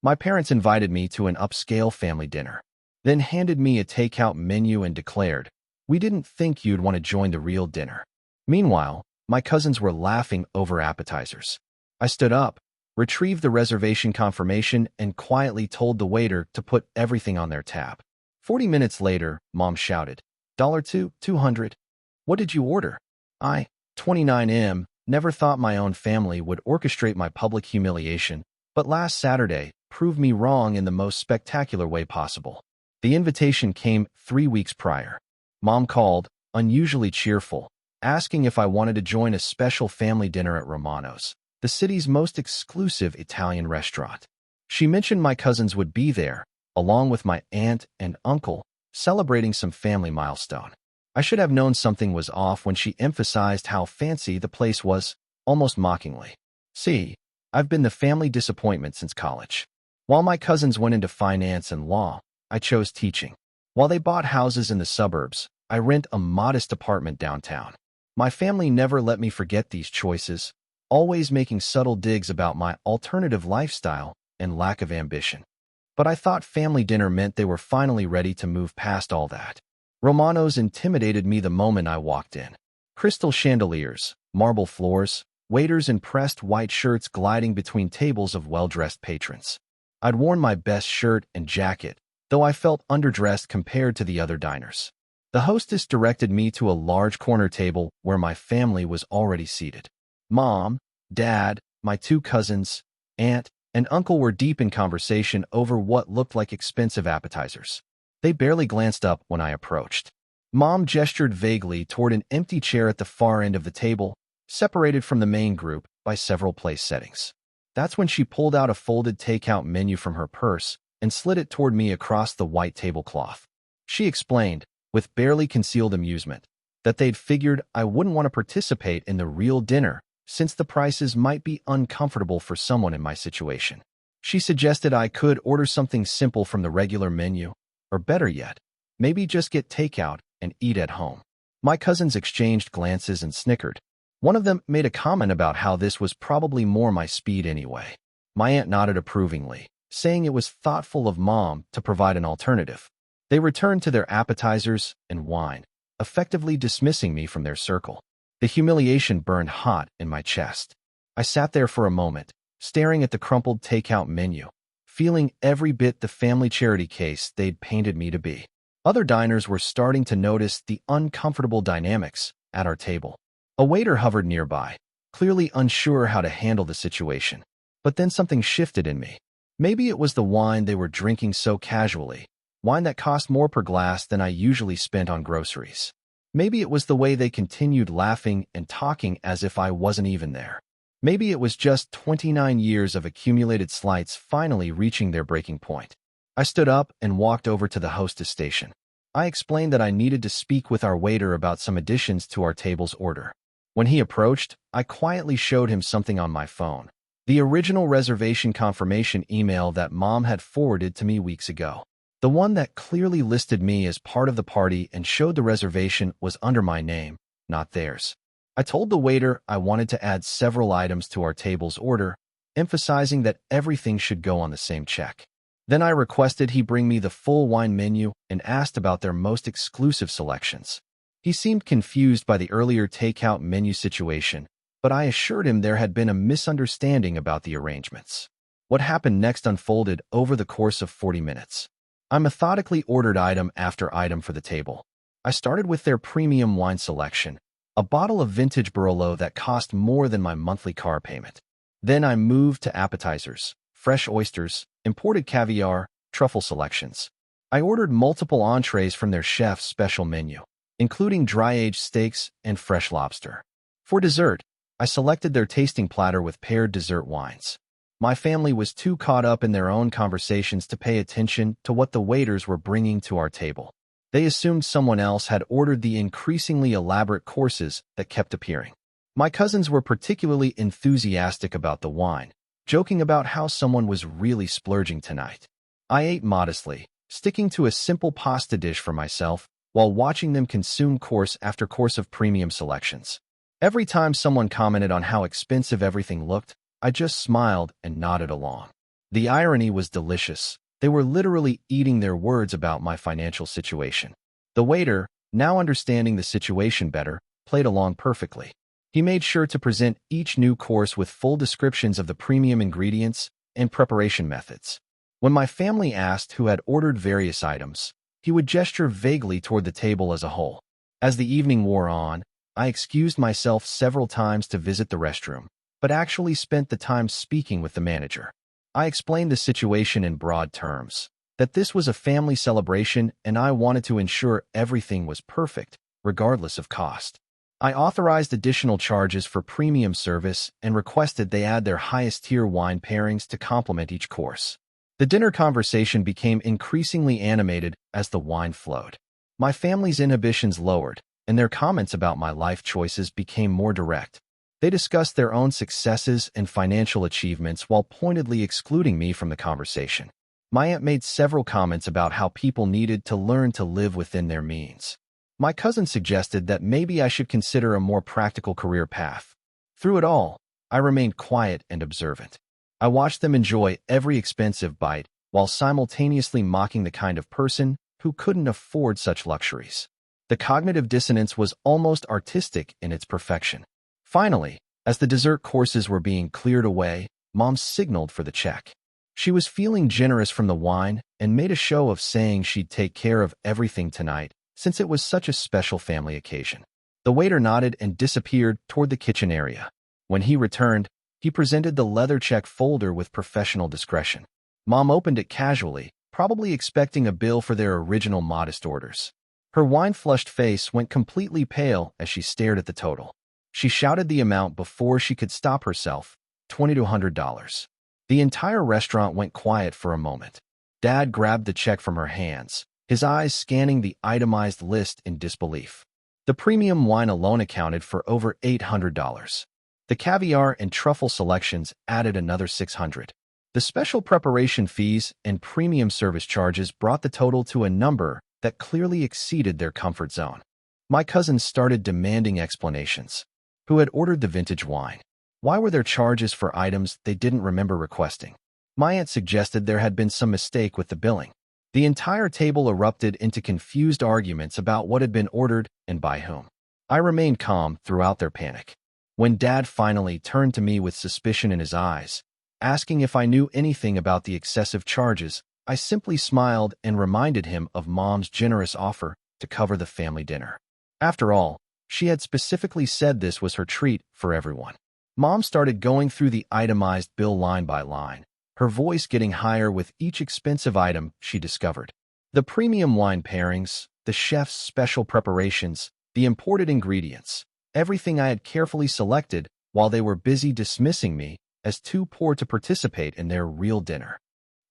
My parents invited me to an upscale family dinner, then handed me a takeout menu and declared, "We didn't think you'd want to join the real dinner." Meanwhile, my cousins were laughing over appetizers. I stood up, retrieved the reservation confirmation, and quietly told the waiter to put everything on their tab. 40 minutes later, Mom shouted, $200. What did you order? I, 29M, never thought my own family would orchestrate my public humiliation, but last Saturday proved me wrong in the most spectacular way possible. The invitation came 3 weeks prior. Mom called, unusually cheerful, asking if I wanted to join a special family dinner at Romano's, the city's most exclusive Italian restaurant. She mentioned my cousins would be there, along with my aunt and uncle, celebrating some family milestone. I should have known something was off when she emphasized how fancy the place was, almost mockingly. See, I've been the family disappointment since college. While my cousins went into finance and law, I chose teaching. While they bought houses in the suburbs, I rent a modest apartment downtown. My family never let me forget these choices, always making subtle digs about my alternative lifestyle and lack of ambition. But I thought family dinner meant they were finally ready to move past all that. Romano's intimidated me the moment I walked in. Crystal chandeliers, marble floors, waiters in pressed white shirts gliding between tables of well-dressed patrons. I'd worn my best shirt and jacket, though I felt underdressed compared to the other diners. The hostess directed me to a large corner table where my family was already seated. Mom, Dad, my 2 cousins, aunt, and uncle were deep in conversation over what looked like expensive appetizers. They barely glanced up when I approached. Mom gestured vaguely toward an empty chair at the far end of the table, separated from the main group by several place settings. That's when she pulled out a folded takeout menu from her purse and slid it toward me across the white tablecloth. She explained, with barely concealed amusement, that they'd figured I wouldn't want to participate in the real dinner since the prices might be uncomfortable for someone in my situation. She suggested I could order something simple from the regular menu, or better yet, maybe just get takeout and eat at home. My cousins exchanged glances and snickered. One of them made a comment about how this was probably more my speed anyway. My aunt nodded approvingly, saying it was thoughtful of Mom to provide an alternative. They returned to their appetizers and wine, effectively dismissing me from their circle. The humiliation burned hot in my chest. I sat there for a moment, staring at the crumpled takeout menu, feeling every bit the family charity case they'd painted me to be. Other diners were starting to notice the uncomfortable dynamics at our table. A waiter hovered nearby, clearly unsure how to handle the situation. But then something shifted in me. Maybe it was the wine they were drinking so casually, wine that cost more per glass than I usually spent on groceries. Maybe it was the way they continued laughing and talking as if I wasn't even there. Maybe it was just 29 years of accumulated slights finally reaching their breaking point. I stood up and walked over to the hostess station. I explained that I needed to speak with our waiter about some additions to our table's order. When he approached, I quietly showed him something on my phone. The original reservation confirmation email that Mom had forwarded to me weeks ago. The one that clearly listed me as part of the party and showed the reservation was under my name, not theirs. I told the waiter I wanted to add several items to our table's order, emphasizing that everything should go on the same check. Then I requested he bring me the full wine menu and asked about their most exclusive selections. He seemed confused by the earlier takeout menu situation, but I assured him there had been a misunderstanding about the arrangements. What happened next unfolded over the course of 40 minutes. I methodically ordered item after item for the table. I started with their premium wine selection, a bottle of vintage Barolo that cost more than my monthly car payment. Then I moved to appetizers, fresh oysters, imported caviar, truffle selections. I ordered multiple entrees from their chef's special menu, including dry-aged steaks and fresh lobster. For dessert, I selected their tasting platter with paired dessert wines. My family was too caught up in their own conversations to pay attention to what the waiters were bringing to our table. They assumed someone else had ordered the increasingly elaborate courses that kept appearing. My cousins were particularly enthusiastic about the wine, joking about how someone was really splurging tonight. I ate modestly, sticking to a simple pasta dish for myself, while watching them consume course after course of premium selections. Every time someone commented on how expensive everything looked, I just smiled and nodded along. The irony was delicious. They were literally eating their words about my financial situation. The waiter, now understanding the situation better, played along perfectly. He made sure to present each new course with full descriptions of the premium ingredients and preparation methods. When my family asked who had ordered various items, he would gesture vaguely toward the table as a whole. As the evening wore on, I excused myself several times to visit the restroom, but actually spent the time speaking with the manager. I explained the situation in broad terms, that this was a family celebration and I wanted to ensure everything was perfect, regardless of cost. I authorized additional charges for premium service and requested they add their highest-tier wine pairings to complement each course. The dinner conversation became increasingly animated as the wine flowed. My family's inhibitions lowered, and their comments about my life choices became more direct. They discussed their own successes and financial achievements while pointedly excluding me from the conversation. My aunt made several comments about how people needed to learn to live within their means. My cousin suggested that maybe I should consider a more practical career path. Through it all, I remained quiet and observant. I watched them enjoy every expensive bite while simultaneously mocking the kind of person who couldn't afford such luxuries. The cognitive dissonance was almost artistic in its perfection. Finally, as the dessert courses were being cleared away, Mom signaled for the check. She was feeling generous from the wine and made a show of saying she'd take care of everything tonight, since it was such a special family occasion. The waiter nodded and disappeared toward the kitchen area. When he returned, he presented the leather check folder with professional discretion. Mom opened it casually, probably expecting a bill for their original modest orders. Her wine-flushed face went completely pale as she stared at the total. She shouted the amount before she could stop herself, $20 to $100. The entire restaurant went quiet for a moment. Dad grabbed the check from her hands, his eyes scanning the itemized list in disbelief. The premium wine alone accounted for over $800. The caviar and truffle selections added another $600. The special preparation fees and premium service charges brought the total to a number that clearly exceeded their comfort zone. My cousins started demanding explanations. Who had ordered the vintage wine? Why were there charges for items they didn't remember requesting? My aunt suggested there had been some mistake with the billing. The entire table erupted into confused arguments about what had been ordered and by whom. I remained calm throughout their panic. When Dad finally turned to me with suspicion in his eyes, asking if I knew anything about the excessive charges, I simply smiled and reminded him of Mom's generous offer to cover the family dinner. After all, she had specifically said this was her treat for everyone. Mom started going through the itemized bill line by line, her voice getting higher with each expensive item she discovered. The premium wine pairings, the chef's special preparations, the imported ingredients, everything I had carefully selected while they were busy dismissing me as too poor to participate in their real dinner.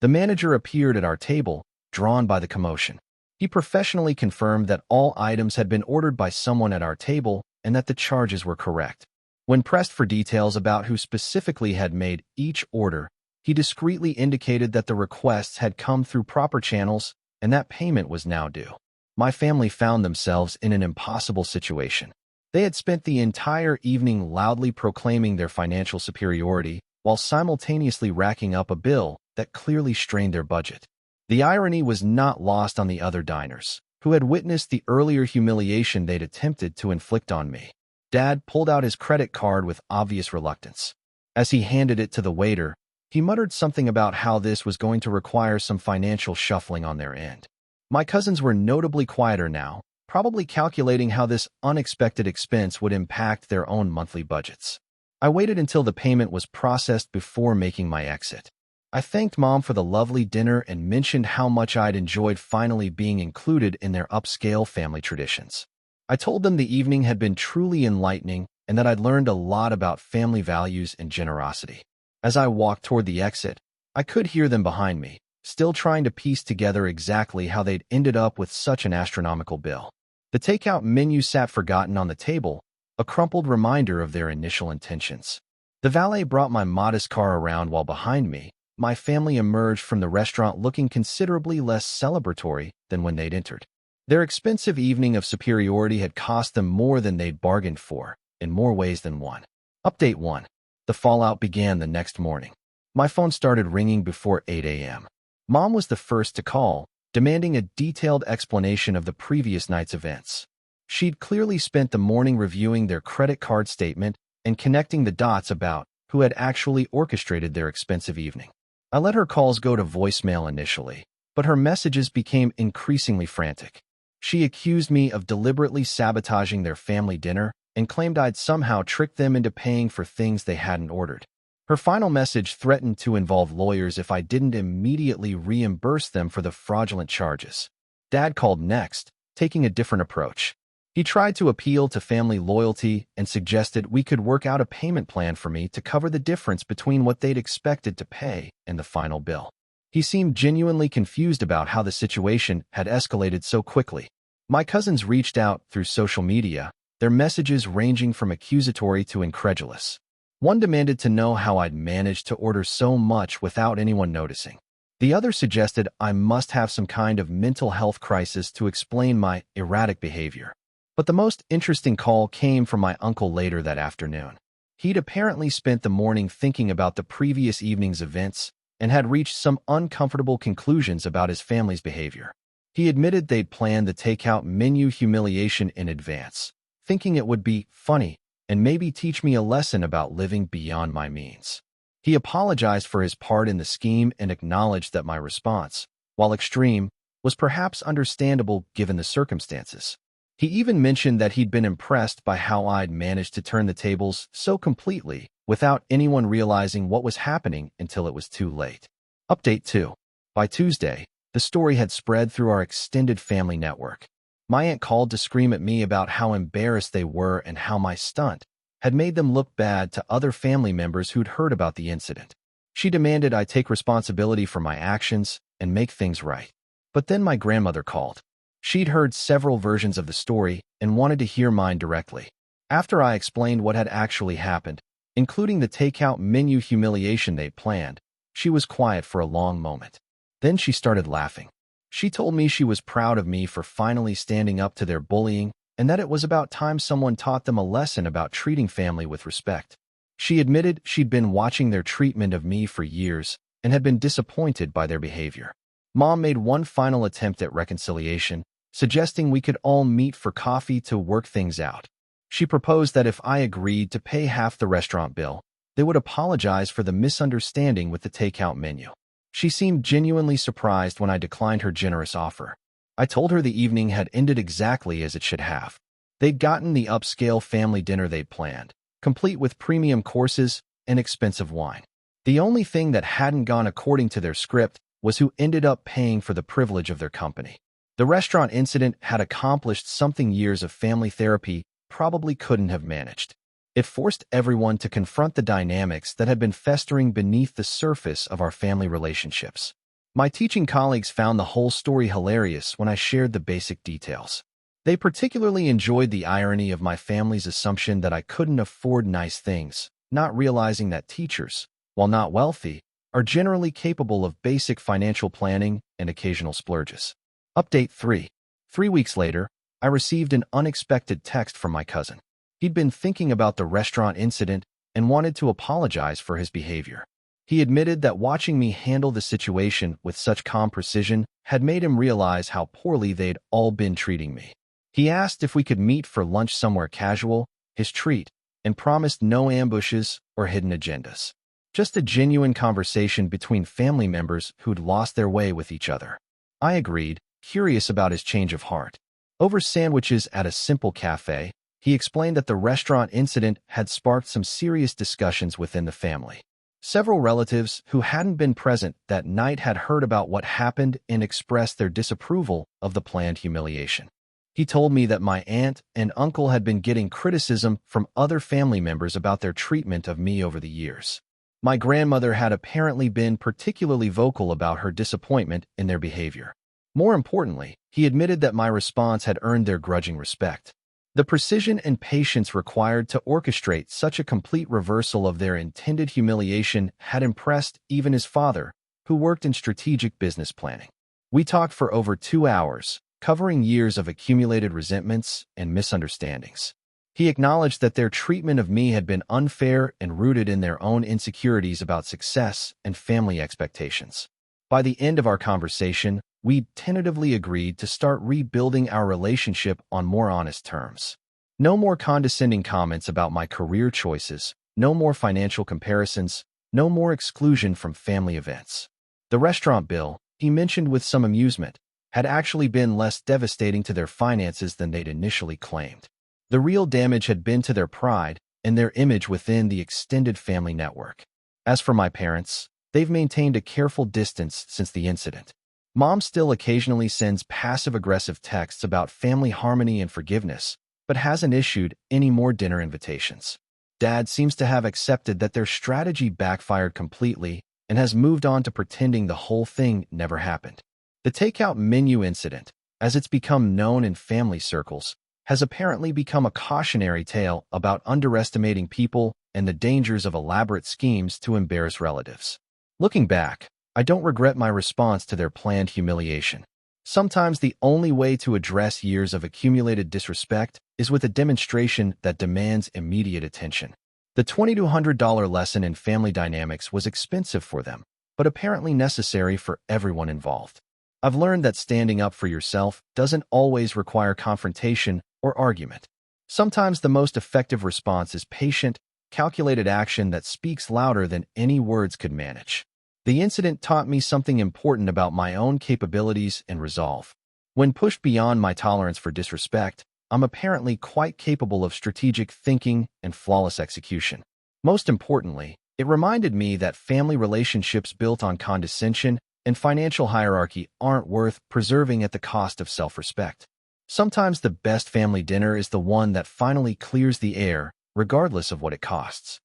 The manager appeared at our table, drawn by the commotion. He professionally confirmed that all items had been ordered by someone at our table and that the charges were correct. When pressed for details about who specifically had made each order, he discreetly indicated that the requests had come through proper channels and that payment was now due. My family found themselves in an impossible situation. They had spent the entire evening loudly proclaiming their financial superiority while simultaneously racking up a bill that clearly strained their budget. The irony was not lost on the other diners, who had witnessed the earlier humiliation they'd attempted to inflict on me. Dad pulled out his credit card with obvious reluctance. As he handed it to the waiter, he muttered something about how this was going to require some financial shuffling on their end. My cousins were notably quieter now, probably calculating how this unexpected expense would impact their own monthly budgets. I waited until the payment was processed before making my exit. I thanked Mom for the lovely dinner and mentioned how much I'd enjoyed finally being included in their upscale family traditions. I told them the evening had been truly enlightening and that I'd learned a lot about family values and generosity. As I walked toward the exit, I could hear them behind me, still trying to piece together exactly how they'd ended up with such an astronomical bill. The takeout menu sat forgotten on the table, a crumpled reminder of their initial intentions. The valet brought my modest car around while behind me, my family emerged from the restaurant looking considerably less celebratory than when they'd entered. Their expensive evening of superiority had cost them more than they'd bargained for, in more ways than one. Update 1. The fallout began the next morning. My phone started ringing before 8 a.m. Mom was the first to call, demanding a detailed explanation of the previous night's events. She'd clearly spent the morning reviewing their credit card statement and connecting the dots about who had actually orchestrated their expensive evening. I let her calls go to voicemail initially, but her messages became increasingly frantic. She accused me of deliberately sabotaging their family dinner and claimed I'd somehow tricked them into paying for things they hadn't ordered. Her final message threatened to involve lawyers if I didn't immediately reimburse them for the fraudulent charges. Dad called next, taking a different approach. He tried to appeal to family loyalty and suggested we could work out a payment plan for me to cover the difference between what they'd expected to pay and the final bill. He seemed genuinely confused about how the situation had escalated so quickly. My cousins reached out through social media, their messages ranging from accusatory to incredulous. One demanded to know how I'd managed to order so much without anyone noticing. The other suggested I must have some kind of mental health crisis to explain my erratic behavior. But the most interesting call came from my uncle later that afternoon. He'd apparently spent the morning thinking about the previous evening's events and had reached some uncomfortable conclusions about his family's behavior. He admitted they'd planned the takeout menu humiliation in advance, thinking it would be funny and maybe teach me a lesson about living beyond my means. He apologized for his part in the scheme and acknowledged that my response, while extreme, was perhaps understandable given the circumstances. He even mentioned that he'd been impressed by how I'd managed to turn the tables so completely without anyone realizing what was happening until it was too late. Update 2. By Tuesday, the story had spread through our extended family network. My aunt called to scream at me about how embarrassed they were and how my stunt had made them look bad to other family members who'd heard about the incident. She demanded I take responsibility for my actions and make things right. But then my grandmother called. She'd heard several versions of the story and wanted to hear mine directly. After I explained what had actually happened, including the takeout menu humiliation they'd planned, she was quiet for a long moment. Then she started laughing. She told me she was proud of me for finally standing up to their bullying and that it was about time someone taught them a lesson about treating family with respect. She admitted she'd been watching their treatment of me for years and had been disappointed by their behavior. Mom made one final attempt at reconciliation, suggesting we could all meet for coffee to work things out. She proposed that if I agreed to pay half the restaurant bill, they would apologize for the misunderstanding with the takeout menu. She seemed genuinely surprised when I declined her generous offer. I told her the evening had ended exactly as it should have. They'd gotten the upscale family dinner they'd planned, complete with premium courses and expensive wine. The only thing that hadn't gone according to their script was who ended up paying for the privilege of their company. The restaurant incident had accomplished something years of family therapy probably couldn't have managed. It forced everyone to confront the dynamics that had been festering beneath the surface of our family relationships. My teaching colleagues found the whole story hilarious when I shared the basic details. They particularly enjoyed the irony of my family's assumption that I couldn't afford nice things, not realizing that teachers, while not wealthy, are generally capable of basic financial planning and occasional splurges. Update 3. 3 weeks later, I received an unexpected text from my cousin. He'd been thinking about the restaurant incident and wanted to apologize for his behavior. He admitted that watching me handle the situation with such calm precision had made him realize how poorly they'd all been treating me. He asked if we could meet for lunch somewhere casual, his treat, and promised no ambushes or hidden agendas. Just a genuine conversation between family members who'd lost their way with each other. I agreed, curious about his change of heart. Over sandwiches at a simple cafe, he explained that the restaurant incident had sparked some serious discussions within the family. Several relatives who hadn't been present that night had heard about what happened and expressed their disapproval of the planned humiliation. He told me that my aunt and uncle had been getting criticism from other family members about their treatment of me over the years. My grandmother had apparently been particularly vocal about her disappointment in their behavior. More importantly, he admitted that my response had earned their grudging respect. The precision and patience required to orchestrate such a complete reversal of their intended humiliation had impressed even his father, who worked in strategic business planning. We talked for over 2 hours, covering years of accumulated resentments and misunderstandings. He acknowledged that their treatment of me had been unfair and rooted in their own insecurities about success and family expectations. By the end of our conversation, we tentatively agreed to start rebuilding our relationship on more honest terms. No more condescending comments about my career choices, no more financial comparisons, no more exclusion from family events. The restaurant bill, he mentioned with some amusement, had actually been less devastating to their finances than they'd initially claimed. The real damage had been to their pride and their image within the extended family network. As for my parents, they've maintained a careful distance since the incident. Mom still occasionally sends passive-aggressive texts about family harmony and forgiveness, but hasn't issued any more dinner invitations. Dad seems to have accepted that their strategy backfired completely and has moved on to pretending the whole thing never happened. The takeout menu incident, as it's become known in family circles, has apparently become a cautionary tale about underestimating people and the dangers of elaborate schemes to embarrass relatives. Looking back, I don't regret my response to their planned humiliation. Sometimes the only way to address years of accumulated disrespect is with a demonstration that demands immediate attention. The $20 to $100 lesson in family dynamics was expensive for them, but apparently necessary for everyone involved. I've learned that standing up for yourself doesn't always require confrontation or argument. Sometimes the most effective response is patient, calculated action that speaks louder than any words could manage. The incident taught me something important about my own capabilities and resolve. When pushed beyond my tolerance for disrespect, I'm apparently quite capable of strategic thinking and flawless execution. Most importantly, it reminded me that family relationships built on condescension and financial hierarchy aren't worth preserving at the cost of self-respect. Sometimes the best family dinner is the one that finally clears the air, regardless of what it costs.